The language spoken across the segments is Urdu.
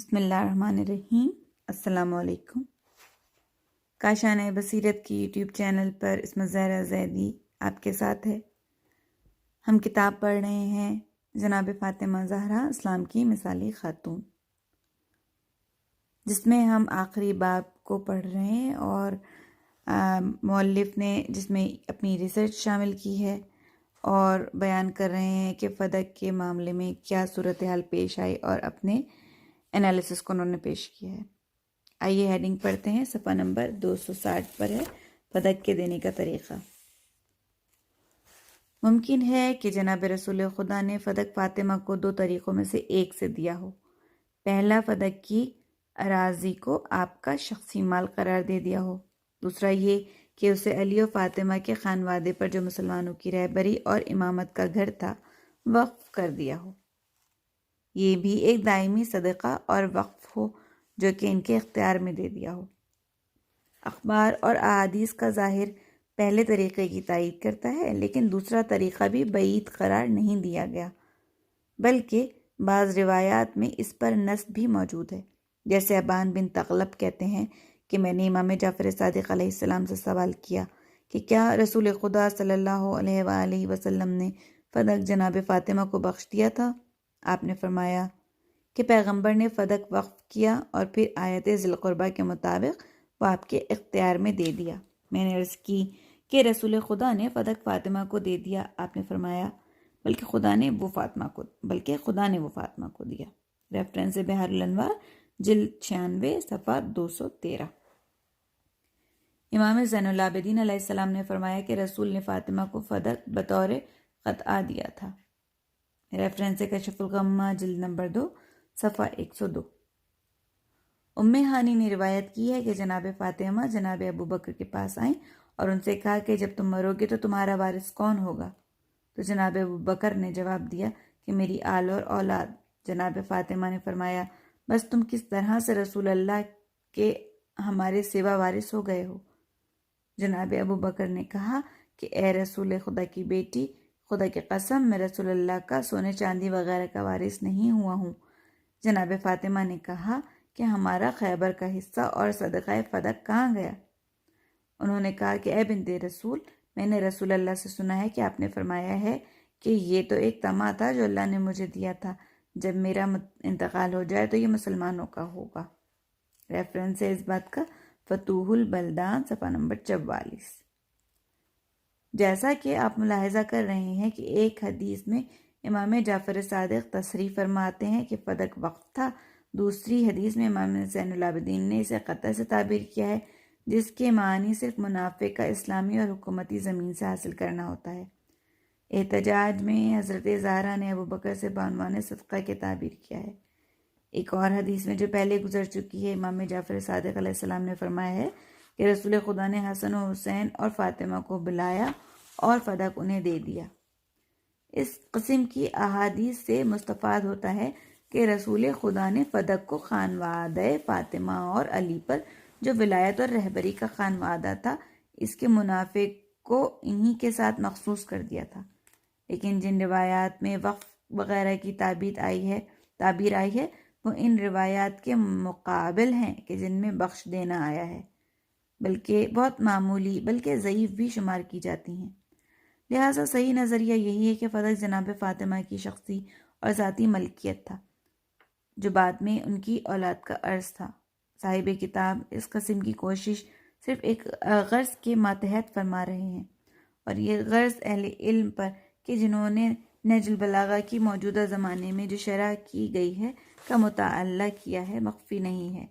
بسم اللہ الرحمن الرحیم۔ السلام علیکم۔ کاشان بصیرت کی یوٹیوب چینل پر اسمت زہرا زیدی آپ کے ساتھ ہے۔ ہم کتاب پڑھ رہے ہیں جناب فاطمہ زہرا اسلام کی مثالی خاتون، جس میں ہم آخری باب کو پڑھ رہے ہیں اور مؤلف نے جس میں اپنی ریسرچ شامل کی ہے اور بیان کر رہے ہیں کہ فدق کے معاملے میں کیا صورتحال پیش آئی اور اپنے انالیسس کو انہوں نے پیش کیا ہے۔ آئیے ہیڈنگ پڑھتے ہیں۔ صفحہ نمبر 260 پر ہے فدق کے دینے کا طریقہ۔ ممکن ہے کہ جناب رسول خدا نے فدق فاطمہ کو دو طریقوں میں سے ایک سے دیا ہو۔ پہلا، فدق کی اراضی کو آپ کا شخصی مال قرار دے دیا ہو۔ دوسرا یہ کہ اسے علی و فاطمہ کے خانوادے پر جو مسلمانوں کی رہبری اور امامت کا گھر تھا وقف کر دیا ہو۔ یہ بھی ایک دائمی صدقہ اور وقف ہو جو کہ ان کے اختیار میں دے دیا ہو۔ اخبار اور احادیث کا ظاہر پہلے طریقے کی تائید کرتا ہے، لیکن دوسرا طریقہ بھی بعید قرار نہیں دیا گیا، بلکہ بعض روایات میں اس پر نص بھی موجود ہے۔ جیسے ابان بن تغلب کہتے ہیں کہ میں نے امام جعفر صادق علیہ السلام سے سوال کیا کہ کیا رسول خدا صلی اللہ علیہ وآلہ وسلم نے فدق جناب فاطمہ کو بخش دیا تھا؟ آپ نے فرمایا کہ پیغمبر نے فدق وقف کیا اور پھر آیت ذی القربہ کے مطابق وہ آپ کے اختیار میں دے دیا۔ میں نے عرض کی کہ رسول خدا نے فدق فاطمہ کو دے دیا۔ آپ نے فرمایا بلکہ خدا نے وہ فاطمہ کو دیا۔ ریفرنس بحر الانوار جلد 96 صفحہ 213۔ امام زین العابدین علیہ السلام نے فرمایا کہ رسول نے فاطمہ کو فدق بطور قطعہ دیا تھا۔ ریفرنس کشف الغمہ جلد نمبر 2 صفحہ 102۔ ام ہانی نے روایت کی ہے کہ جناب فاطمہ جناب ابو بکر کے پاس آئیں اور ان سے کہا کہ جب تم مرو گے تو تمہارا وارث کون ہوگا؟ تو جناب ابو بکر نے جواب دیا کہ میری آل اور اولاد۔ جناب فاطمہ نے فرمایا بس تم کس طرح سے رسول اللہ کے ہمارے سوا وارث ہو گئے ہو؟ جناب ابو بکر نے کہا کہ اے رسول خدا کی بیٹی، خدا کی قسم میں رسول اللہ کا سونے چاندی وغیرہ کا وارث نہیں ہوا ہوں۔ جناب فاطمہ نے کہا کہ ہمارا خیبر کا حصہ اور صدقہ فدق کہاں گیا؟ انہوں نے کہا کہ اے بنت رسول، میں نے رسول اللہ سے سنا ہے کہ آپ نے فرمایا ہے کہ یہ تو ایک طمع تھا جو اللہ نے مجھے دیا تھا، جب میرا انتقال ہو جائے تو یہ مسلمانوں کا ہوگا۔ ریفرنس ہے اس بات کا فتوح البلدان صفحہ نمبر 44۔ جیسا کہ آپ ملاحظہ کر رہے ہیں کہ ایک حدیث میں امام جعفر صادق تصریح فرماتے ہیں کہ فدق وقف تھا، دوسری حدیث میں امام زین العابدین نے اسے قطع سے تعبیر کیا ہے، جس کے معنی صرف منافع کا اسلامی اور حکومتی زمین سے حاصل کرنا ہوتا ہے۔ احتجاج میں حضرت زہرا نے ابو بکر سے بعنوان صدقہ کے تعبیر کیا ہے۔ ایک اور حدیث میں جو پہلے گزر چکی ہے، امام جعفر صادق علیہ السلام نے فرمایا ہے کہ رسول خدا نے حسن و حسین اور فاطمہ کو بلایا اور فدق انہیں دے دیا۔ اس قسم کی احادیث سے مستفاد ہوتا ہے کہ رسول خدا نے فدق کو خانوادہ فاطمہ اور علی پر جو ولایت اور رہبری کا خانوادہ تھا، اس کے منافع کو انہی کے ساتھ مخصوص کر دیا تھا، لیکن جن روایات میں وقف وغیرہ کی تعبیر آئی ہے وہ ان روایات کے مقابل ہیں کہ جن میں بخش دینا آیا ہے، بلکہ بہت معمولی بلکہ ضعیف بھی شمار کی جاتی ہیں۔ لہٰذا صحیح نظریہ یہی ہے کہ فدق جناب فاطمہ کی شخصی اور ذاتی ملکیت تھا، جو بعد میں ان کی اولاد کا عرض تھا۔ صاحب کتاب اس قسم کی کوشش صرف ایک غرض کے ماتحت فرما رہے ہیں، اور یہ غرض اہل علم پر کہ جنہوں نے نہج البلاغہ کی موجودہ زمانے میں جو شرح کی گئی ہے کا مطالعہ کیا ہے مخفی نہیں ہے،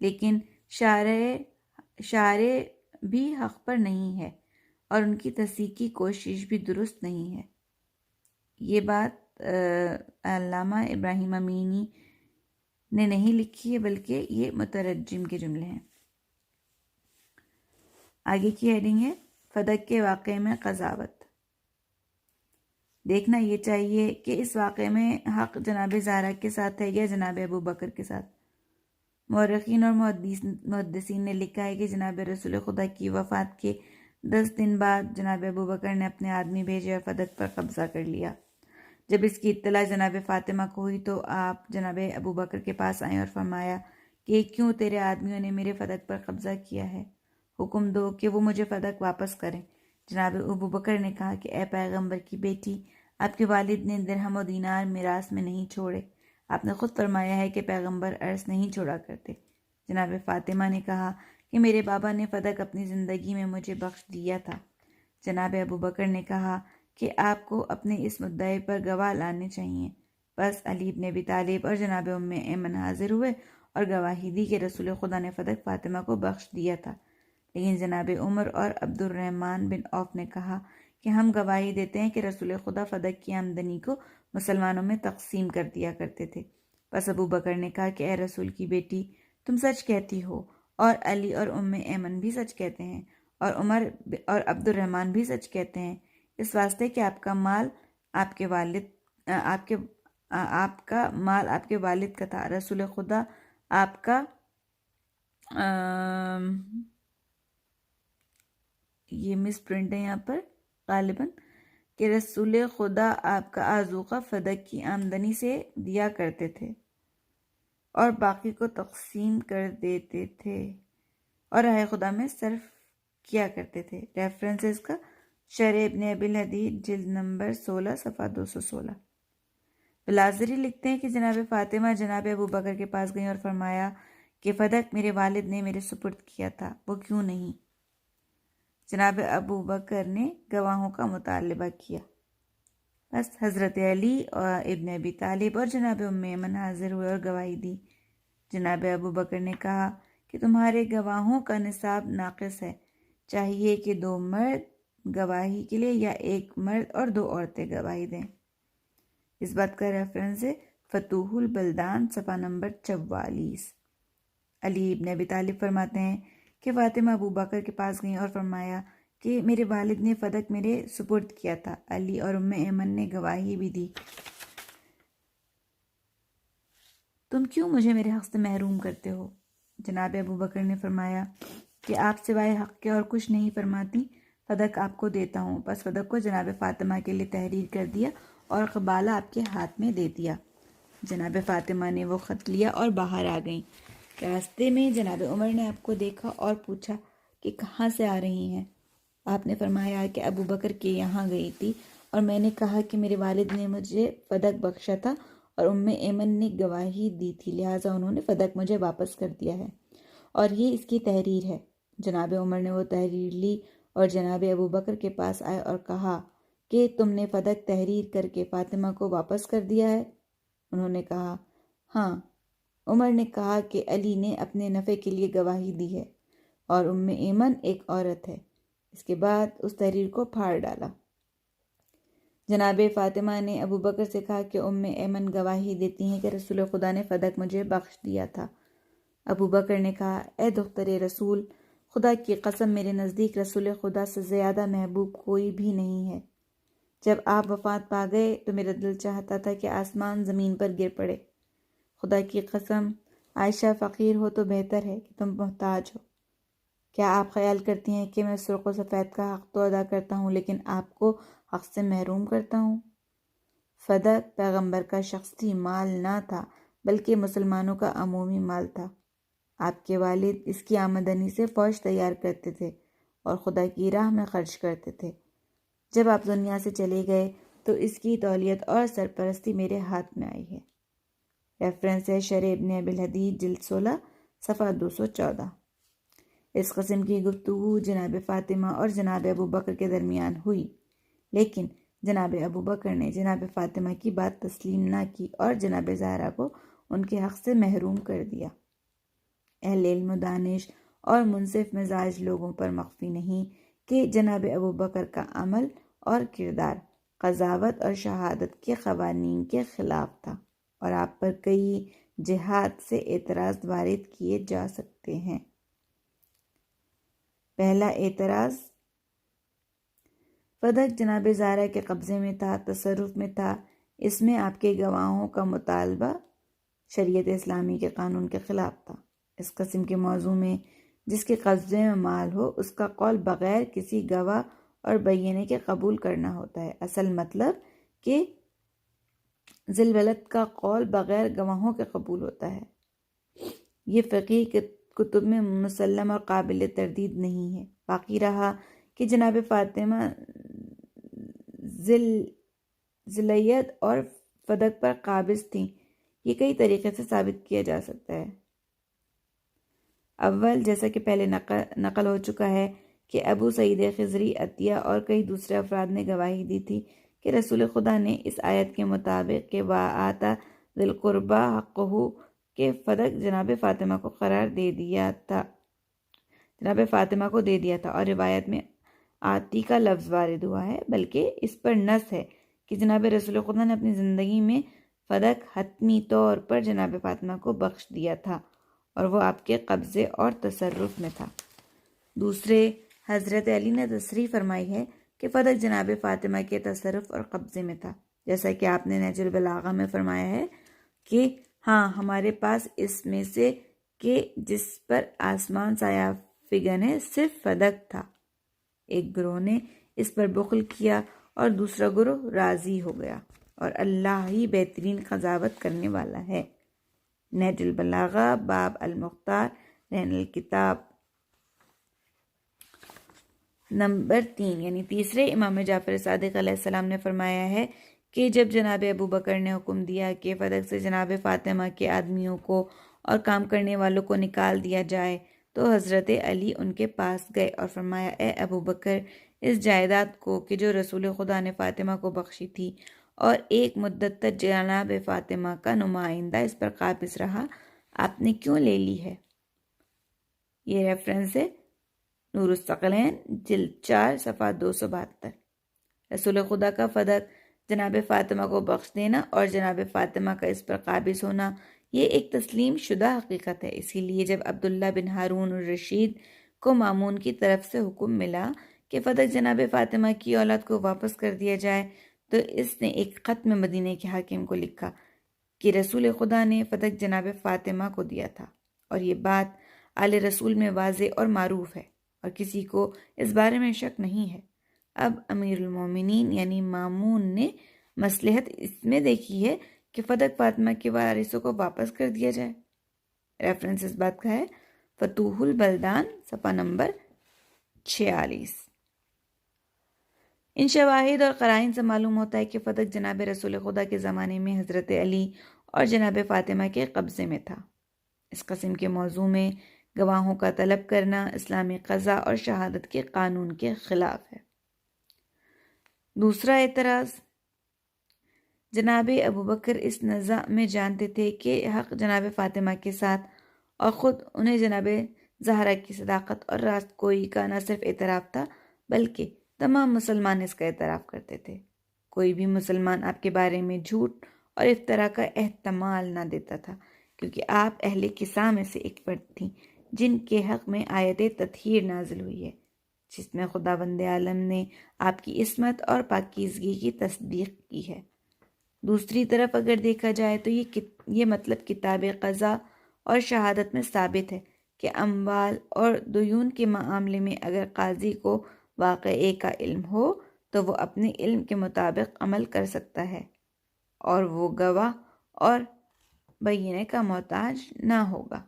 لیکن شارع بھی حق پر نہیں ہے اور ان کی تصحیح کی کوشش بھی درست نہیں ہے۔ یہ بات علامہ ابراہیم امینی نے نہیں لکھی ہے، بلکہ یہ مترجم کے جملے ہیں۔ آگے کی ہیڈنگ ہے فدق کے واقعے میں قضاوت۔ دیکھنا یہ چاہیے کہ اس واقعے میں حق جناب زہرا کے ساتھ ہے یا جناب ابو بکر کے ساتھ۔ مورخین اور محدثین نے لکھا ہے کہ جناب رسول خدا کی وفات کے 10 دن بعد جناب ابو بکر نے اپنے آدمی بھیجے اور فدق پر قبضہ کر لیا۔ جب اس کی اطلاع جناب فاطمہ کو ہوئی تو آپ جناب ابو بکر کے پاس آئیں اور فرمایا کہ کیوں تیرے آدمیوں نے میرے فدق پر قبضہ کیا ہے، حکم دو کہ وہ مجھے فدق واپس کریں۔ جناب ابو بکر نے کہا کہ اے پیغمبر کی بیٹی، آپ کے والد نے درہم و دینار میراث میں نہیں چھوڑے، آپ نے خود فرمایا ہے کہ پیغمبر ارث نہیں چھوڑا کرتے۔ جناب فاطمہ نے کہا کہ میرے بابا نے فدق اپنی زندگی میں مجھے بخش دیا تھا۔ جناب ابو بکر نے کہا کہ آپ کو اپنے اس مدعے پر گواہ لانے چاہیے۔ بس علی بن ابی طالب اور جناب ام ایمن حاضر ہوئے اور گواہی دی کہ رسول خدا نے فدق فاطمہ کو بخش دیا تھا، لیکن جناب عمر اور عبد الرحمن بن عوف نے کہا کہ ہم گواہی دیتے ہیں کہ رسول خدا فدق کی آمدنی کو مسلمانوں میں تقسیم کر دیا کرتے تھے۔ بس ابو بکر نے کہا کہ اے رسول کی بیٹی، تم سچ کہتی ہو، اور علی اور ام ایمن بھی سچ کہتے ہیں، اور عمر اور عبد الرحمن بھی سچ کہتے ہیں، اس واسطے کہ آپ کا مال آپ کے والد کا تھا۔ رسول خدا آپ کا یہ مس پرنٹ ہے یہاں پر غالباً کہ رسول خدا آپ کا آذوقہ فدق کی آمدنی سے دیا کرتے تھے اور باقی کو تقسیم کر دیتے تھے اور راہ خدا میں صرف کیا کرتے تھے۔ ریفرنس کا شرح ابن ابی الحدید جلد نمبر 16 صفحہ 216۔ بلازری لکھتے ہیں کہ جناب فاطمہ جناب ابو بکر کے پاس گئیں اور فرمایا کہ فدق میرے والد نے میرے سپرد کیا تھا، وہ کیوں نہیں؟ جناب ابو بکر نے گواہوں کا مطالبہ کیا۔ بس حضرت علی اور ابن ابی طالب اور جناب ام ایمن حاضر ہوئے اور گواہی دی۔ جناب ابو بکر نے کہا کہ تمہارے گواہوں کا نصاب ناقص ہے، چاہیے کہ 2 مرد گواہی کے لیے یا 1 مرد اور 2 عورتیں گواہی دیں۔ اس بات کا ریفرنس ہے فتوح البلدان صفحہ نمبر 44۔ علی ابن ابی طالب فرماتے ہیں کہ فاطمہ ابو بکر کے پاس گئیں اور فرمایا کہ میرے والد نے فدق میرے سپرد کیا تھا۔ علی اور ام ایمن نے گواہی بھی دی۔ تم کیوں مجھے میرے حق سے محروم کرتے ہو؟ جناب ابو بکر نے فرمایا کہ آپ سوائے حق کے اور کچھ نہیں فرماتی، فدق آپ کو دیتا ہوں۔ بس فدق کو جناب فاطمہ کے لیے تحریر کر دیا اور قبالہ آپ کے ہاتھ میں دے دیا۔ جناب فاطمہ نے وہ خط لیا اور باہر آ گئیں۔ راستے میں جناب عمر نے آپ کو دیکھا اور پوچھا کہ کہاں سے آ رہی ہیں؟ آپ نے فرمایا کہ ابو بکر کے یہاں گئی تھی اور میں نے کہا کہ میرے والد نے مجھے فدق بخشا تھا اور ام ایمن نے گواہی دی تھی، لہٰذا انہوں نے فدق مجھے واپس کر دیا ہے اور یہ اس کی تحریر ہے۔ جناب عمر نے وہ تحریر لی اور جناب ابو بکر کے پاس آئے اور کہا کہ تم نے فدق تحریر کر کے فاطمہ کو واپس کر دیا ہے؟ انہوں نے کہا ہاں۔ عمر نے کہا کہ علی نے اپنے نفع کے لیے گواہی دی ہے اور ام ایمن ایک عورت ہے۔ اس کے بعد اس تحریر کو پھاڑ ڈالا۔ جناب فاطمہ نے ابو بکر سے کہا کہ ام ایمن گواہی دیتی ہیں کہ رسول خدا نے فدق مجھے بخش دیا تھا۔ ابو بکر نے کہا اے دختر رسول، خدا کی قسم میرے نزدیک رسول خدا سے زیادہ محبوب کوئی بھی نہیں ہے۔ جب آپ وفات پا گئے تو میرا دل چاہتا تھا کہ آسمان زمین پر گر پڑے۔ خدا کی قسم عائشہ فقیر ہو تو بہتر ہے کہ تم محتاج ہو۔ کیا آپ خیال کرتی ہیں کہ میں سرخ و سفید کا حق تو ادا کرتا ہوں لیکن آپ کو حق سے محروم کرتا ہوں؟ فدق پیغمبر کا شخصی مال نہ تھا بلکہ مسلمانوں کا عمومی مال تھا۔ آپ کے والد اس کی آمدنی سے فوج تیار کرتے تھے اور خدا کی راہ میں خرچ کرتے تھے۔ جب آپ دنیا سے چلے گئے تو اس کی تولیت اور سرپرستی میرے ہاتھ میں آئی ہے۔ ریفرنس ہے شرح ابن ابی الحدید جلد 16 صفحہ 214۔ اس قسم کی گفتگو جناب فاطمہ اور جناب ابو بکر کے درمیان ہوئی، لیکن جناب ابو بکر نے جناب فاطمہ کی بات تسلیم نہ کی اور جناب زہرا کو ان کے حق سے محروم کر دیا۔ اہل علم و دانش اور منصف مزاج لوگوں پر مخفی نہیں کہ جناب ابو بکر کا عمل اور کردار قضاوت اور شہادت کے قوانین کے خلاف تھا اور آپ پر کئی جہات سے اعتراض وارد کیے جا سکتے ہیں۔ پہلا اعتراض، فدق جناب زہرا کے قبضے میں تھا، تصرف میں تھا، اس میں آپ کے گواہوں کا مطالبہ شریعت اسلامی کے قانون کے خلاف تھا۔ اس قسم کے موضوع میں جس کے قبضے میں مال ہو اس کا قول بغیر کسی گواہ اور بینے کے قبول کرنا ہوتا ہے۔ اصل مطلب کہ ذی الولد کا قول بغیر گواہوں کے قبول ہوتا ہے۔ یہ فقہی کتب میں مسلم اور قابل تردید نہیں ہے۔ باقی رہا کہ جناب فاطمہ ذیلید اور فدق پر قابض تھیں، یہ کئی طریقے سے ثابت کیا جا سکتا ہے۔ اول، جیسا کہ پہلے نقل ہو چکا ہے کہ ابو سعید خضری، عطیہ اور کئی دوسرے افراد نے گواہی دی تھی کہ رسول خدا نے اس آیت کے مطابق کہ وَآتَى ذِی الْقُرْبَى حَقَّهُ کہ فدق جناب فاطمہ کو قرار دے دیا تھا، جناب فاطمہ کو دے دیا تھا، اور روایت میں آتی کا لفظ وارد ہوا ہے، بلکہ اس پر نص ہے کہ جناب رسول خدا نے اپنی زندگی میں فدق حتمی طور پر جناب فاطمہ کو بخش دیا تھا اور وہ آپ کے قبضے اور تصرف میں تھا۔ دوسرے، حضرت علی نے تصریح فرمائی ہے کہ فدق جناب فاطمہ کے تصرف اور قبضے میں تھا، جیسا کہ آپ نے نہج البلاغہ میں فرمایا ہے کہ ہاں، ہمارے پاس اس میں سے کہ جس پر آسمان سایہ فگن ہے صرف فدق تھا۔ ایک گروہ نے اس پر بخل کیا اور دوسرا گروہ راضی ہو گیا، اور اللہ ہی بہترین قضاوت کرنے والا ہے۔ نہج البلاغہ باب المختار رہن الکتاب۔ نمبر 3 یعنی تیسرے، امام جعفر صادق علیہ السلام نے فرمایا ہے کہ جب جناب ابو بکر نے حکم دیا کہ فدق سے جناب فاطمہ کے آدمیوں کو اور کام کرنے والوں کو نکال دیا جائے تو حضرت علی ان کے پاس گئے اور فرمایا، اے ابو بکر، اس جائیداد کو کہ جو رسول خدا نے فاطمہ کو بخشی تھی اور ایک مدت تک جناب فاطمہ کا نمائندہ اس پر قابض رہا، آپ نے کیوں لے لی ہے؟ یہ ریفرنس ہے نور الثقلین جلد 4 صفحہ 272۔ رسول خدا کا فدق جناب فاطمہ کو بخش دینا اور جناب فاطمہ کا اس پر قابض ہونا یہ ایک تسلیم شدہ حقیقت ہے۔ اسی لیے جب عبداللہ بن ہارون الرشید کو مامون کی طرف سے حکم ملا کہ فدق جناب فاطمہ کی اولاد کو واپس کر دیا جائے تو اس نے ایک خط میں مدینہ کے حاکم کو لکھا کہ رسول خدا نے فدق جناب فاطمہ کو دیا تھا، اور یہ بات آل رسول میں واضح اور معروف ہے اور کسی کو اس بارے میں شک نہیں ہے۔ اب امیر المومنین یعنی مامون نے مصلحت اس میں دیکھی ہے کہ فدق فاطمہ کے وارثوں کو واپس کر دیا جائے۔ ریفرنس اس بات کا ہے فتوح البلدان صفحہ نمبر 46۔ ان شواہد اور قرائن سے معلوم ہوتا ہے کہ فدق جناب رسول خدا کے زمانے میں حضرت علی اور جناب فاطمہ کے قبضے میں تھا۔ اس قسم کے موضوع میں گواہوں کا طلب کرنا اسلامی قضا اور شہادت کے قانون کے خلاف ہے۔ دوسرا اعتراض، جناب ابو بکر اس نزاع میں جانتے تھے کہ حق جناب فاطمہ کے ساتھ، اور خود انہیں جناب زہرا کی صداقت اور راست گوئی کا نہ صرف اعتراف تھا بلکہ تمام مسلمان اس کا اعتراف کرتے تھے۔ کوئی بھی مسلمان آپ کے بارے میں جھوٹ اور افتراء کا احتمال نہ دیتا تھا، کیونکہ آپ اہل کساء میں سے ایک فرد تھیں جن کے حق میں آیت تطہیر نازل ہوئی ہے، جس میں خداوند عالم نے آپ کی عصمت اور پاکیزگی کی تصدیق کی ہے۔ دوسری طرف اگر دیکھا جائے تو یہ مطلب کتاب قضا اور شہادت میں ثابت ہے کہ اموال اور دیون کے معاملے میں اگر قاضی کو واقعے کا علم ہو تو وہ اپنے علم کے مطابق عمل کر سکتا ہے اور وہ گواہ اور بینہ کا محتاج نہ ہوگا۔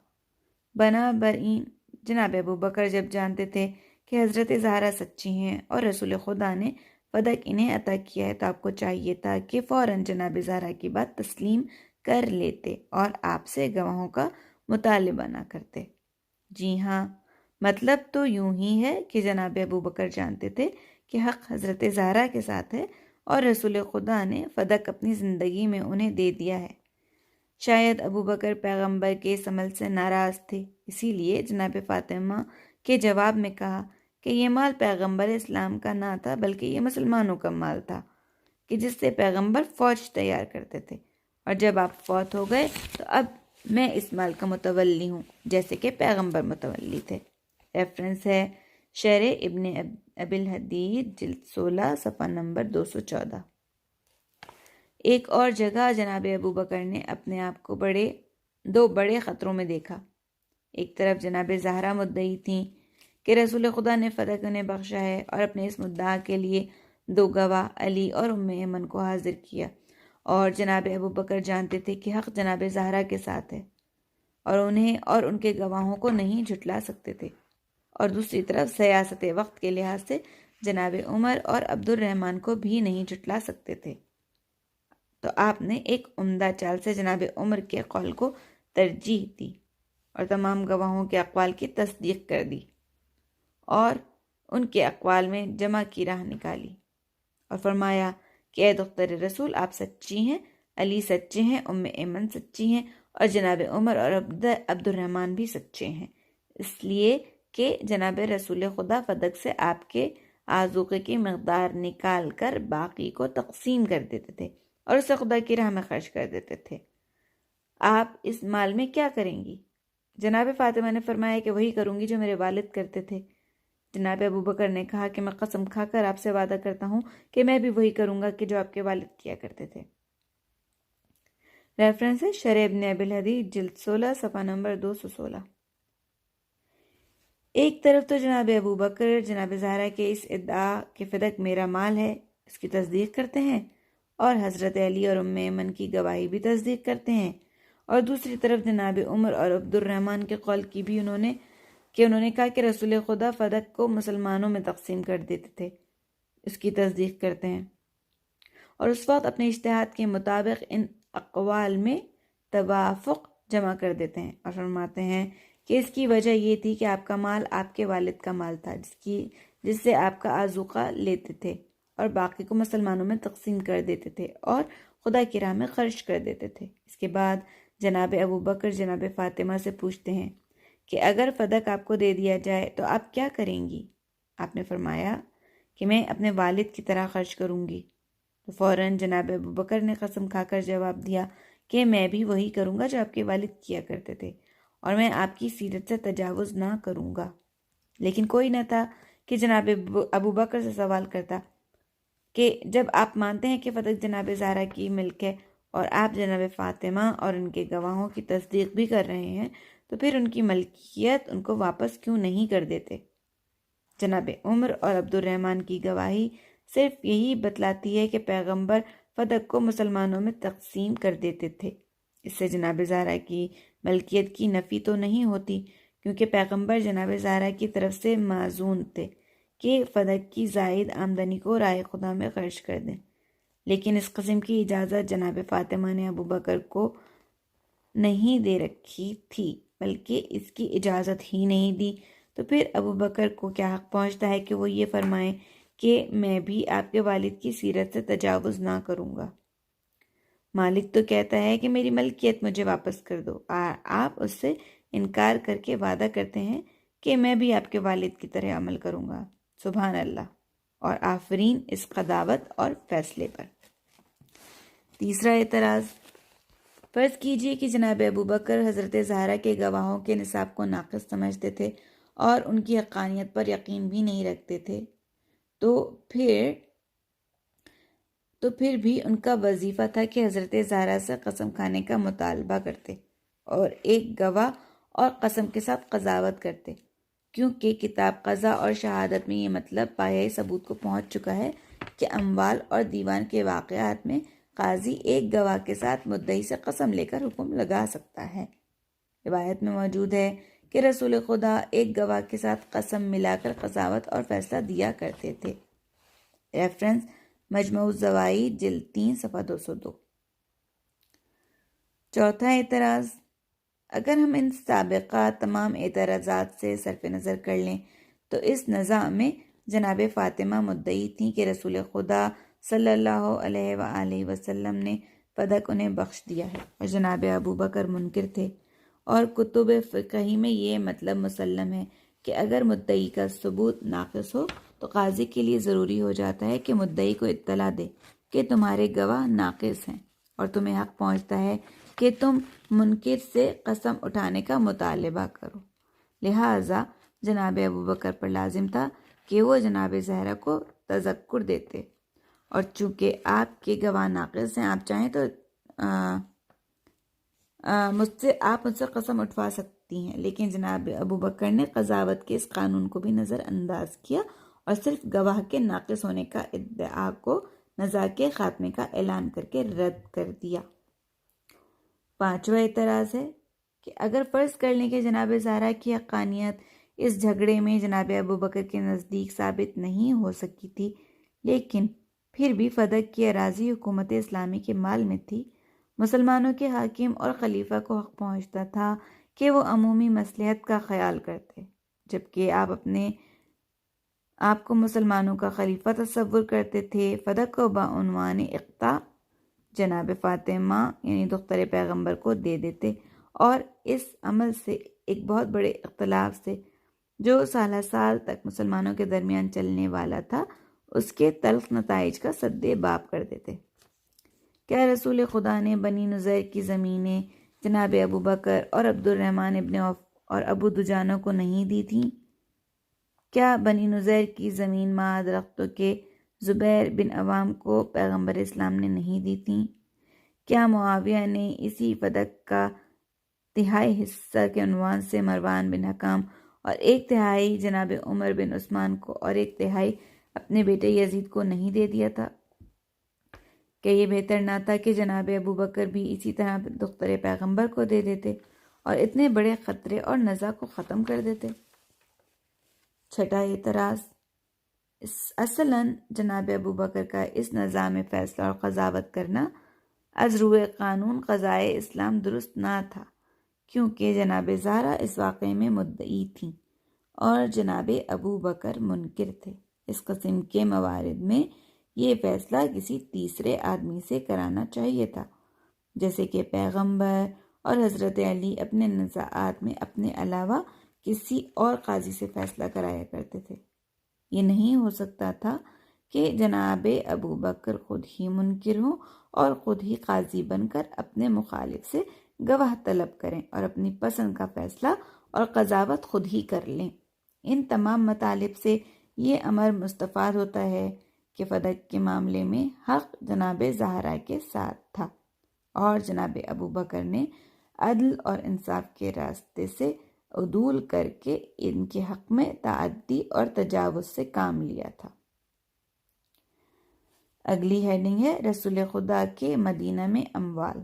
بنابراین جناب ابو بکر جب جانتے تھے کہ حضرت زہرا سچی ہیں اور رسول خدا نے فدق انہیں عطا کیا ہے تو آپ کو چاہیے تھا کہ فوراً جناب زہرا کی بات تسلیم کر لیتے اور آپ سے گواہوں کا مطالبہ نہ کرتے۔ جی ہاں، مطلب تو یوں ہی ہے کہ جناب ابو بکر جانتے تھے کہ حق حضرت زہرا کے ساتھ ہے اور رسول خدا نے فدق اپنی زندگی میں انہیں دے دیا ہے۔ شاید ابو بکر پیغمبر کے اس عمل سے ناراض تھے، اسی لیے جناب فاطمہ کے جواب میں کہا کہ یہ مال پیغمبر اسلام کا نہ تھا بلکہ یہ مسلمانوں کا مال تھا کہ جس سے پیغمبر فوج تیار کرتے تھے، اور جب آپ فوت ہو گئے تو اب میں اس مال کا متولی ہوں جیسے کہ پیغمبر متولی تھے۔ ریفرنس ہے شرح ابن ابی الحدید جلد 16 صفحہ نمبر 214۔ ایک اور جگہ جناب ابو بکر نے اپنے آپ کو دو بڑے خطروں میں دیکھا۔ ایک طرف جناب زہرا مدعی تھیں کہ رسول خدا نے فدق انہیں بخشا ہے اور اپنے اس مدعا کے لیے 2 گواہ علی اور ام ایمن کو حاضر کیا، اور جناب ابو بکر جانتے تھے کہ حق جناب زہرا کے ساتھ ہے اور انہیں اور ان کے گواہوں کو نہیں جھٹلا سکتے تھے، اور دوسری طرف سیاست وقت کے لحاظ سے جناب عمر اور عبد الرحمن کو بھی نہیں جھٹلا سکتے تھے۔ تو آپ نے ایک عمدہ چال سے جناب عمر کے قول کو ترجیح دی اور تمام گواہوں کے اقوال کی تصدیق کر دی اور ان کے اقوال میں جمع کی راہ نکالی اور فرمایا کہ اے دختر رسول، آپ سچی ہیں، علی سچے ہیں، ام ایمن سچی ہیں، اور جناب عمر اور عبد الرحمن بھی سچے ہیں، اس لیے کہ جناب رسول خدا فدق سے آپ کے آذوقے کی مقدار نکال کر باقی کو تقسیم کر دیتے تھے اور اسے خدا کی راہ میں خرچ کر دیتے تھے۔ آپ اس مال میں کیا کریں گی؟ جناب فاطمہ نے فرمایا کہ وہی کروں گی جو میرے والد کرتے تھے۔ جناب ابو بکر نے کہا کہ میں قسم کھا کر آپ سے وعدہ کرتا ہوں کہ میں بھی وہی کروں گا کہ جو آپ کے والد کیا کرتے تھے۔ ریفرنس ہے شرح ابن ابی الحدیث جلد 16 صفحہ نمبر 216۔ ایک طرف تو جناب ابو بکر جناب زہرا کے اس ادعا کہ فدق میرا مال ہے اس کی تصدیق کرتے ہیں اور حضرت علی اور ام ایمن کی گواہی بھی تصدیق کرتے ہیں، اور دوسری طرف جناب عمر اور عبد الرحمن کے قول کی بھی انہوں نے کہا کہ رسول خدا فدق کو مسلمانوں میں تقسیم کر دیتے تھے، اس کی تصدیق کرتے ہیں، اور اس وقت اپنے اجتہاد کے مطابق ان اقوال میں توافق جمع کر دیتے ہیں اور فرماتے ہیں کہ اس کی وجہ یہ تھی کہ آپ کا مال آپ کے والد کا مال تھا جس سے آپ کا آذوقہ لیتے تھے اور باقی کو مسلمانوں میں تقسیم کر دیتے تھے اور خدا کی راہ میں خرچ کر دیتے تھے۔ اس کے بعد جناب ابو بکر جناب فاطمہ سے پوچھتے ہیں کہ اگر فدق آپ کو دے دیا جائے تو آپ کیا کریں گی؟ آپ نے فرمایا کہ میں اپنے والد کی طرح خرچ کروں گی۔ تو فوراً جناب ابو بکر نے قسم کھا کر جواب دیا کہ میں بھی وہی کروں گا جو آپ کے والد کیا کرتے تھے، اور میں آپ کی سیرت سے تجاوز نہ کروں گا۔ لیکن کوئی نہ تھا کہ جناب ابو بکر سے سوال کرتا کہ جب آپ مانتے ہیں کہ فدق جناب زہرا کی ملک ہے اور آپ جناب فاطمہ اور ان کے گواہوں کی تصدیق بھی کر رہے ہیں، تو پھر ان کی ملکیت ان کو واپس کیوں نہیں کر دیتے؟ جناب عمر اور عبد الرحمن کی گواہی صرف یہی بتلاتی ہے کہ پیغمبر فدق کو مسلمانوں میں تقسیم کر دیتے تھے۔ اس سے جناب زہرا کی ملکیت کی نفی تو نہیں ہوتی، کیونکہ پیغمبر جناب زہرا کی طرف سے معزون تھے کہ فدق کی زائد آمدنی کو راہ خدا میں خرچ کر دیں، لیکن اس قسم کی اجازت جناب فاطمہ نے ابو بکر کو نہیں دے رکھی تھی، بلکہ اس کی اجازت ہی نہیں دی۔ تو پھر ابو بکر کو کیا حق پہنچتا ہے کہ وہ یہ فرمائیں کہ میں بھی آپ کے والد کی سیرت سے تجاوز نہ کروں گا؟ مالک تو کہتا ہے کہ میری ملکیت مجھے واپس کر دو، آپ اس سے انکار کر کے وعدہ کرتے ہیں کہ میں بھی آپ کے والد کی طرح عمل کروں گا۔ سبحان اللہ، اور آفرین اس قضاوت اور فیصلے پر۔ تیسرا اعتراض، فرض کیجئے کہ جناب ابو بکر حضرت زہرا کے گواہوں کے نصاب کو ناقص سمجھتے تھے اور ان کی حقانیت پر یقین بھی نہیں رکھتے تھے، تو پھر بھی ان کا وظیفہ تھا کہ حضرت زہرا سے قسم کھانے کا مطالبہ کرتے اور ایک گواہ اور قسم کے ساتھ قضاوت کرتے، کیونکہ کتاب قضا اور شہادت میں یہ مطلب پایۂ ثبوت کو پہنچ چکا ہے کہ اموال اور دیوان کے واقعات میں قاضی ایک گواہ کے ساتھ مدعی سے قسم لے کر حکم لگا سکتا ہے۔ روایت میں موجود ہے کہ رسول خدا ایک گواہ کے ساتھ قسم ملا کر قضاوت اور فیصلہ دیا کرتے تھے۔ ریفرنس مجموع الزوائد جلد 3 صفحہ 202۔ چوتھا اعتراض، اگر ہم ان سابقہ تمام اعتراضات سے صرف نظر کر لیں تو اس نزاع میں جناب فاطمہ مدعی تھیں کہ رسول خدا صلی اللہ علیہ وآلہ وسلم نے فدق انہیں بخش دیا ہے، اور جناب ابو بکر منکر تھے، اور کتب فقہی میں یہ مطلب مسلم ہے کہ اگر مدعی کا ثبوت ناقص ہو تو قاضی کے لیے ضروری ہو جاتا ہے کہ مدعی کو اطلاع دے کہ تمہارے گواہ ناقص ہیں، اور تمہیں حق پہنچتا ہے کہ تم منکر سے قسم اٹھانے کا مطالبہ کرو۔ لہٰذا جناب ابو بکر پر لازم تھا کہ وہ جناب زہرا کو تذکر دیتے، اور چونکہ آپ کے گواہ ناقص ہیں، آپ چاہیں تو آپ مجھ سے قسم اٹھوا سکتی ہیں، لیکن جناب ابو بکر نے قضاوت کے اس قانون کو بھی نظر انداز کیا اور صرف گواہ کے ناقص ہونے کا ادعا کو نزاع کے خاتمے کا اعلان کر کے رد کر دیا۔ پانچواں اعتراض ہے کہ اگر فرض کر لیں کہ جناب زہرا کی حقانیت اس جھگڑے میں جناب ابوبکر کے نزدیک ثابت نہیں ہو سکی تھی، لیکن پھر بھی فدق کی اراضی حکومت اسلامی کے مال میں تھی، مسلمانوں کے حاکم اور خلیفہ کو حق پہنچتا تھا کہ وہ عمومی مصلحت کا خیال کرتے، جبکہ آپ اپنے آپ کو مسلمانوں کا خلیفہ تصور کرتے تھے۔ فدق کو بعنوان اقتا جناب فاطمہ یعنی دختر پیغمبر کو دے دیتے اور اس عمل سے ایک بہت بڑے اختلاف سے جو سالہ سال تک مسلمانوں کے درمیان چلنے والا تھا اس کے تلخ نتائج کا سد باب کر دیتے۔ کیا رسول خدا نے بنی نذیر کی زمینیں جناب ابوبکر اور عبد الرحمن ابن عوف اور ابو دجانہ کو نہیں دی تھیں؟ کیا بنی نذیر کی زمین ماں درختوں کے زبیر بن عوام کو پیغمبر اسلام نے نہیں دی تھیں؟ کیا معاویہ نے اسی فدق کا تہائی حصہ کے عنوان سے مروان بن حکام اور ایک تہائی جناب عمر بن عثمان کو اور ایک تہائی اپنے بیٹے یزید کو نہیں دے دیا تھا؟ کہ یہ بہتر نہ تھا کہ جناب ابوبکر بھی اسی طرح دختر پیغمبر کو دے دیتے اور اتنے بڑے خطرے اور نزاع کو ختم کر دیتے؟ چھٹا اعتراض، اصلاً جناب ابوبکر کا اس نزاع میں فیصلہ اور قضاوت کرنا از روئے قانون قضائے اسلام درست نہ تھا، کیونکہ جناب زہرا اس واقعے میں مدعی تھیں اور جناب ابوبکر منکر تھے۔ اس قسم کے موارد میں یہ فیصلہ کسی تیسرے آدمی سے کرانا چاہیے تھا، جیسے کہ پیغمبر اور حضرت علی اپنے نزاعات میں اپنے علاوہ کسی اور قاضی سے فیصلہ کرایا کرتے تھے۔ یہ نہیں ہو سکتا تھا کہ جناب ابوبکر خود ہی منکر ہوں اور خود ہی قاضی بن کر اپنے مخالف سے گواہ طلب کریں اور اپنی پسند کا فیصلہ اور قضاوت خود ہی کر لیں۔ ان تمام مطالب سے یہ امر مستفاد ہوتا ہے کہ فدق کے معاملے میں حق جناب زہرا کے ساتھ تھا اور جناب ابوبکر نے عدل اور انصاف کے راستے سے عدول کر کے ان کے حق میں تعدی اور تجاوز سے کام لیا تھا۔ اگلی ہیڈنگ ہے رسول خدا کے مدینہ میں اموال۔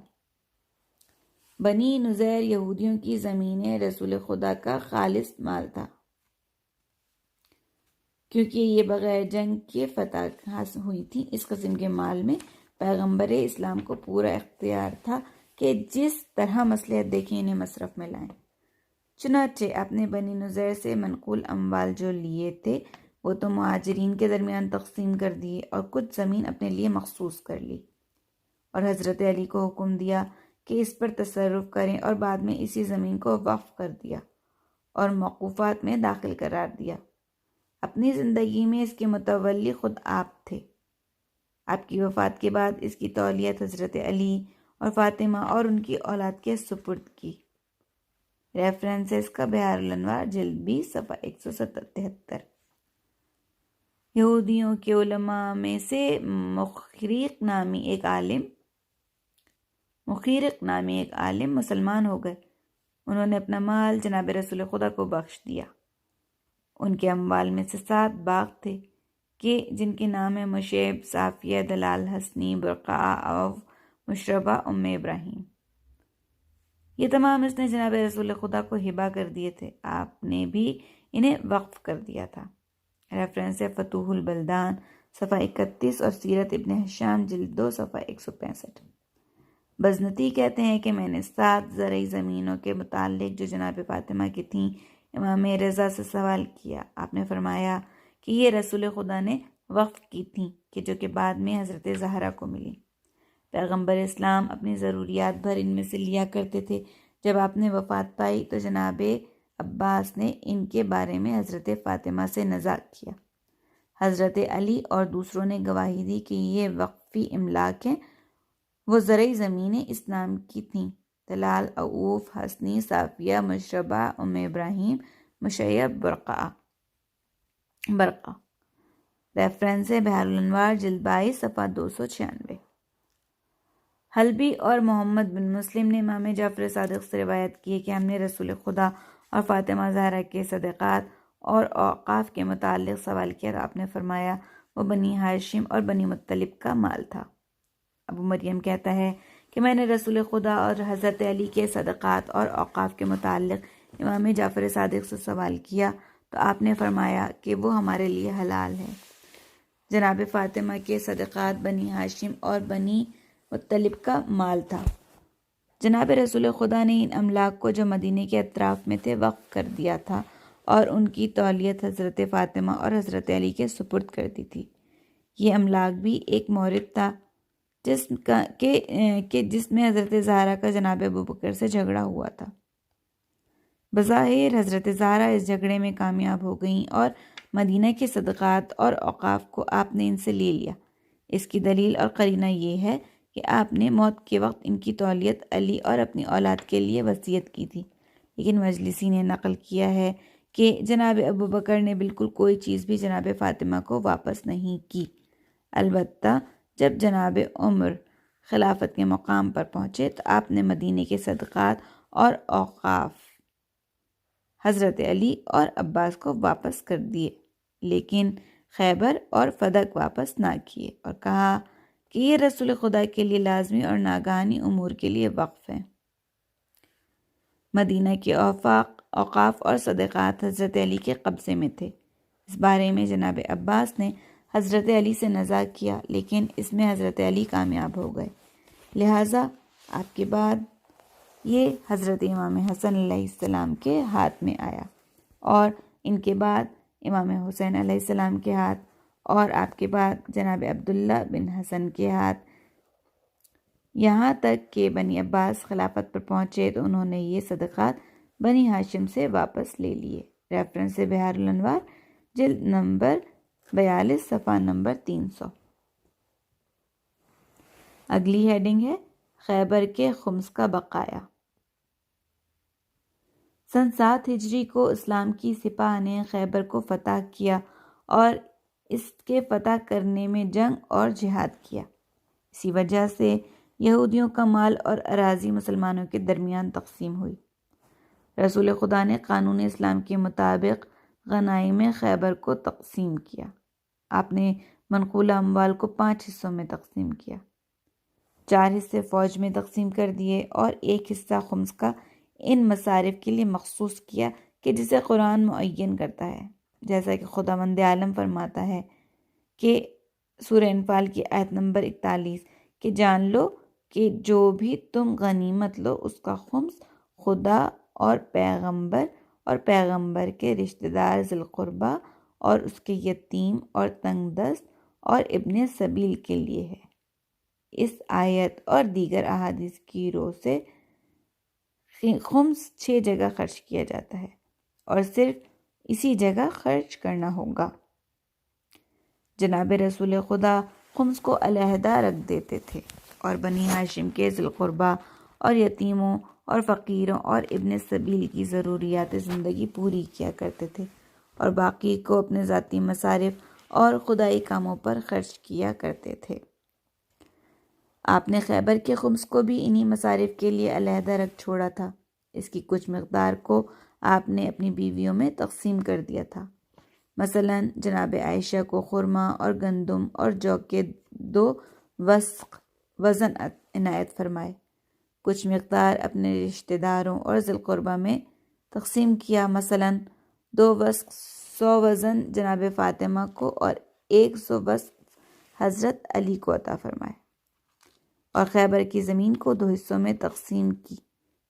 بنی نذیر یہودیوں کی زمینیں رسول خدا کا خالص مال تھا، کیونکہ یہ بغیر جنگ کے فتح حاصل ہوئی تھی۔ اس قسم کے مال میں پیغمبر اسلام کو پورا اختیار تھا کہ جس طرح مصلحت دیکھیں انہیں مصرف میں لائیں۔ چنانچہ آپ نے بنی نذیر سے منقول اموال جو لیے تھے وہ تو مہاجرین کے درمیان تقسیم کر دیے اور کچھ زمین اپنے لیے مخصوص کر لی، اور حضرت علی کو حکم دیا کہ اس پر تصرف کریں اور بعد میں اسی زمین کو وقف کر دیا اور موقوفات میں داخل قرار دیا۔ اپنی زندگی میں اس کے متولی خود آپ تھے۔ آپ کی وفات کے بعد اس کی تولیت حضرت علی اور فاطمہ اور ان کی اولاد کے سپرد کی۔ ریفرنسز کا بحار الانوار جلد 20 صفحہ 173۔ یہودیوں کے علماء میں سے مخیرق نامی ایک عالم مسلمان ہو گئے۔ انہوں نے اپنا مال جناب رسول خدا کو بخش دیا۔ ان کے اموال میں سے 7 باغ تھے کہ جن کے نام ہیں مشیب، صافیہ، دلال، حسنی، برقع، عوف، مشربہ، ابراہیم۔ یہ تمام اس نے جناب رسول خدا کو ہبہ کر دیے تھے۔ آپ نے بھی انہیں وقف کر دیا تھا۔ ریفرنس ہے فتوح البلدان صفحہ 31 اور سیرت ابن ہشام جلد 2 صفحہ 165۔ بزنطی کہتے ہیں کہ میں نے 7 زرعی زمینوں کے متعلق جو جناب فاطمہ کی تھیں امام رضا سے سوال کیا۔ آپ نے فرمایا کہ یہ رسول خدا نے وقف کی تھیں کہ جو کہ بعد میں حضرت زہرا کو ملی۔ پیغمبر اسلام اپنی ضروریات بھر ان میں سے لیا کرتے تھے۔ جب آپ نے وفات پائی تو جناب عباس نے ان کے بارے میں حضرت فاطمہ سے نزاع کیا۔ حضرت علی اور دوسروں نے گواہی دی کہ یہ وقفی املاک ہیں۔ وہ زرعی زمینیں اسلام کی تھیں: دلال، عوف، حسنی، صافیہ، مشربہ، ابراہیم، مشیب، برقع۔ ریفرنس ہے بحار الانوار جلد 22 صفحہ 296۔ حلبی اور محمد بن مسلم نے امام جعفر صادق سے روایت کی ہے کہ ہم نے رسول خدا اور فاطمہ زہرا کے صدقات اور اوقاف کے متعلق سوال کیا تو آپ نے فرمایا وہ بنی ہاشم اور بنی مطلب کا مال تھا۔ ابو مریم کہتا ہے کہ میں نے رسول خدا اور حضرت علی کے صدقات اور اوقاف کے متعلق امام جعفر صادق سے سوال کیا تو آپ نے فرمایا کہ وہ ہمارے لیے حلال ہے۔ جناب فاطمہ کے صدقات بنی ہاشم اور بنی مطلب کا مال تھا۔ جناب رسول خدا نے ان املاک کو جو مدینے کے اطراف میں تھے وقف کر دیا تھا اور ان کی تولیت حضرت فاطمہ اور حضرت علی کے سپرد کر دی تھی۔ یہ املاک بھی ایک مورد تھا جس میں حضرت زہرا کا جناب ابوبکر سے جھگڑا ہوا تھا۔ بظاہر حضرت زہرا اس جھگڑے میں کامیاب ہو گئیں اور مدینہ کے صدقات اور اوقاف کو آپ نے ان سے لے لیا۔ اس کی دلیل اور قرینہ یہ ہے کہ آپ نے موت کے وقت ان کی تولیت علی اور اپنی اولاد کے لیے وصیت کی تھی، لیکن مجلسی نے نقل کیا ہے کہ جناب ابوبکر نے بالکل کوئی چیز بھی جناب فاطمہ کو واپس نہیں کی۔ البتہ جب جناب عمر خلافت کے مقام پر پہنچے تو آپ نے مدینے کے صدقات اور اوقاف حضرت علی اور عباس کو واپس کر دیے، لیکن خیبر اور فدق واپس نہ کیے، اور کہا کہ یہ رسول خدا کے لیے لازمی اور ناگہانی امور کے لیے وقف ہیں۔ مدینہ کے اوقاف اور صدقات حضرت علی کے قبضے میں تھے۔ اس بارے میں جناب عباس نے حضرت علی سے نزاع کیا، لیکن اس میں حضرت علی کامیاب ہو گئے، لہٰذا آپ کے بعد یہ حضرت امام حسن علیہ السلام کے ہاتھ میں آیا، اور ان کے بعد امام حسین علیہ السلام کے ہاتھ، اور آپ کے بعد جناب عبداللہ بن حسن کے ہاتھ، یہاں تک کہ بنی عباس خلافت پر پہنچے تو انہوں نے یہ صدقات بنی ہاشم سے واپس لے لیے۔ ریفرنس بہار الانوار جلد نمبر 42 صفحہ نمبر 300۔ اگلی ہیڈنگ ہے خیبر کے خمس کا بقایا۔ سن 7 ہجری کو اسلام کی سپاہ نے خیبر کو فتح کیا اور اس کے فتح کرنے میں جنگ اور جہاد کیا۔ اسی وجہ سے یہودیوں کا مال اور اراضی مسلمانوں کے درمیان تقسیم ہوئی۔ رسول خدا نے قانون اسلام کے مطابق غنائم خیبر کو تقسیم کیا۔ آپ نے منقولہ اموال کو 5 حصوں میں تقسیم کیا، 4 حصے فوج میں تقسیم کر دیے اور 1 حصہ خمس کا ان مصارف کے لیے مخصوص کیا کہ جسے قرآن معین کرتا ہے، جیسا کہ خداوند عالم فرماتا ہے کہ سورہ انفال کی آیت نمبر 41 کہ جان لو کہ جو بھی تم غنیمت لو اس کا خمس خدا اور پیغمبر کے رشتہ دار ذی القربہ اور اس کے یتیم اور تنگ دست اور ابن سبیل کے لیے ہے۔ اس آیت اور دیگر احادیث کی روح سے خمس 6 جگہ خرچ کیا جاتا ہے اور صرف اسی جگہ خرچ کرنا ہوگا۔ جناب رسول خدا خمس کو علیحدہ رکھ دیتے تھے اور بنی ہاشم کے ذی القربہ اور یتیموں اور فقیروں اور ابن سبیل کی ضروریات زندگی پوری کیا کرتے تھے، اور باقی کو اپنے ذاتی مصارف اور خدائی کاموں پر خرچ کیا کرتے تھے۔ آپ نے خیبر کے خمس کو بھی انہی مصارف کے لیے علیحدہ رکھ چھوڑا تھا۔ اس کی کچھ مقدار کو آپ نے اپنی بیویوں میں تقسیم کر دیا تھا۔ مثلا جناب عائشہ کو خرما اور گندم اور جو کے 2 وسق وزن عنایت فرمائے۔ کچھ مقدار اپنے رشتہ داروں اور ذی القربہ میں تقسیم کیا، مثلا 2 وسق 100 وزن جناب فاطمہ کو اور 100 وسق حضرت علی کو عطا فرمائے، اور خیبر کی زمین کو 2 حصوں میں تقسیم کی۔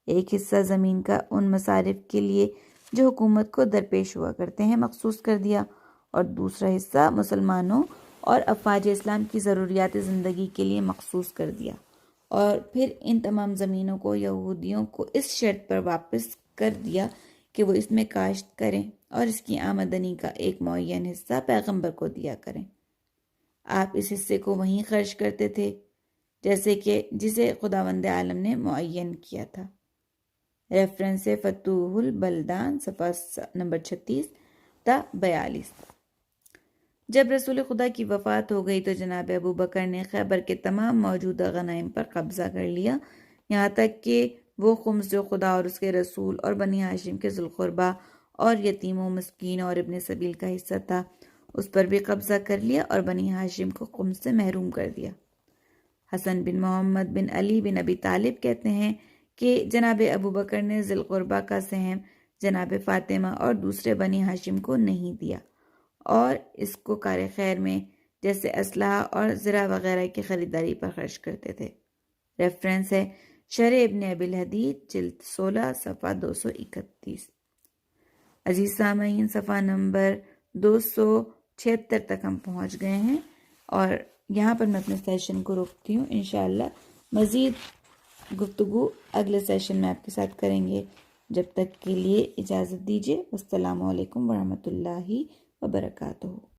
ایک حصہ زمین کا ان مصارف کے لیے جو حکومت کو درپیش ہوا کرتے ہیں مخصوص کر دیا، اور دوسرا حصہ مسلمانوں اور افواج اسلام کی ضروریات زندگی کے لیے مخصوص کر دیا، اور پھر ان تمام زمینوں کو یہودیوں کو اس شرط پر واپس کر دیا کہ وہ اس میں کاشت کریں اور اس کی آمدنی کا ایک معین حصہ پیغمبر کو دیا کریں۔ آپ اس حصے کو وہیں خرچ کرتے تھے جیسے کہ جسے خداوند عالم نے معین کیا تھا۔ ریفرنس فتوح البلدان صفحہ نمبر 36 تا 42۔ جب رسول خدا کی وفات ہو گئی تو جناب ابوبکر نے خیبر کے تمام موجودہ غنائم پر قبضہ کر لیا، یہاں تک کہ وہ خمس جو خدا اور اس کے رسول اور بنی ہاشم کے ذی القربہ اور یتیموں، مسکینوں اور ابن سبیل کا حصہ تھا، اس پر بھی قبضہ کر لیا اور بنی ہاشم کو خمس سے محروم کر دیا۔ حسن بن محمد بن علی بن ابی طالب کہتے ہیں کہ جناب ابو بکر نے ذی القربہ کا سہم جناب فاطمہ اور دوسرے بنی ہاشم کو نہیں دیا اور اس کو کار خیر میں جیسے اسلحہ اور زرع وغیرہ کی خریداری پر خرچ کرتے تھے۔ ریفرنس ہے شرح ابن ابی الحدید جلد 16 صفحہ 231۔ عزیز سامعین، صفحہ نمبر 276 تک ہم پہنچ گئے ہیں اور یہاں پر میں اپنے سیشن کو روکتی ہوں۔ انشاءاللہ مزید گفتگو اگلے سیشن میں آپ کے ساتھ کریں گے۔ جب تک کے لیے اجازت دیجیے۔ السلام علیکم ورحمۃ اللہ وبرکاتہ۔